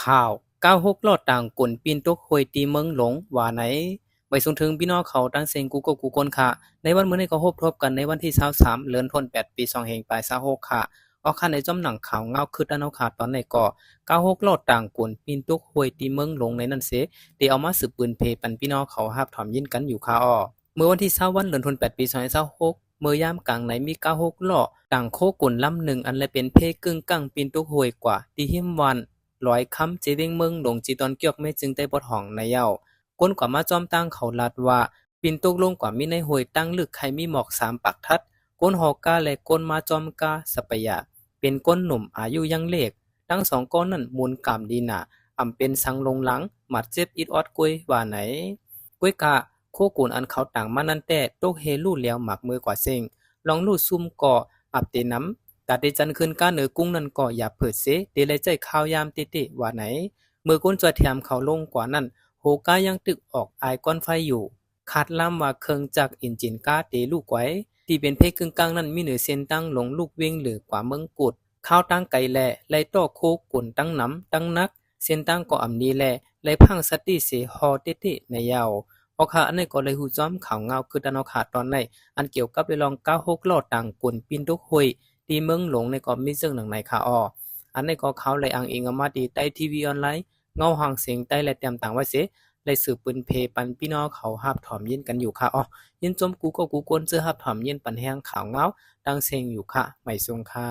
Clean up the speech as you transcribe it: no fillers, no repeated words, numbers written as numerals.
ข่าว96ลอดต่างกลปีนตกห้วยตีเมืองหลงว่าไหนไปส่งถึงพี่น้องเขาตั้งเซงกูก็กูคนค่ะในวันมื้อนี้ก็พบทบกันในวันที่23เดือนธันวาคมปี2566ค่ะออกค่ะในจอมหนังข่าวเงาคือด้านเอาค่ะตอนในก็96ลอดต่างกลปีนตกห้วยตีเมืองหลงในนั้นเสได้เอามาสืบปืนเพปันพี่น้องเขารับถอมยินกันอยู่ค่ะเมื่อวันที่20วันเดือนธันวาคมปี2566เมื่อยามกลางในมี96ล้อต่างโคกลลำหนึ่งอันและเป็นเพกึ่งกลางปีนตกห้วยกว่าที่หิมวันร้อยคำเจเวงเมืองหลงจีตอนเกียกไม่จึงได้บทห้องในเย้าก้นกว่ามาจอมตั้งเขาลัดว่าปีนตกลงกว่ามีในห้วยตั้งลึกใครมีหมอก3ปักทัดก้นหอกกาและก้นมาจอมกาสปยะเป็นก้นหนุ่มอายุยังเล็กทั้งสองก้อนนั้นมูลกามดีหนาอำเป็นสังลงหลังหมัดเจ็บอิดออดกวยว่าไหนกวยกะโคกุนอันเขาต่างมานั่นแต่ตกเฮลู่แล้วหมักมือกว่าเซ็งลองลู่ซุ่มก่ออับเตน้ำตัดได้จันขึ้นก้าเหนือกุ้งนั่นก็อย่าเผิดเสเดเลยใจข้าวยามติว่าไหนมือก้นจวดแถมเขาลงกว่านั้นโหกายังตึกออกอายก้อนไฟอยู่ขาดล้ำว่าเคิงจากอินจินกาเตลูกไว้ที่เป็นเพกกึ่งกลางนั้นมีเหนือเส้นตั้งหลงลูกเวงหรือกว่าเมืองกุดข้าวตั้งไก่แหล่ไล่ต่อโคกุนตั้งน้ำตั้งนักเส้นตั้งก็อำนี้แหล่ไล่พังสติเสฮอติในยาวออกค่ะอันนี้ก็เลยหูจ้อมข่าวเงาคือดันเอาขาตอนในอันเกี่ยวกับไปลอง96ลอดต่างกลปินทุกห้วยที่เมืองหลงในก็มีเรื่องหนังในค่ะอันนี้ก็เขาเลยอ้างอิงเอามาดีใต้ทีวีออนไลน์เงาห่างเสียงใต้และเตรียมต่างไว้เสเลยสืบปืนเพปันพี่น้องเขาหับถอมยินกันอยู่ค่ะยินจมกูก็กูกวนเจอหับถอมยินปันแห้งข่าวเงาดังเซงอยู่ค่ะไม่ทรงค่ะ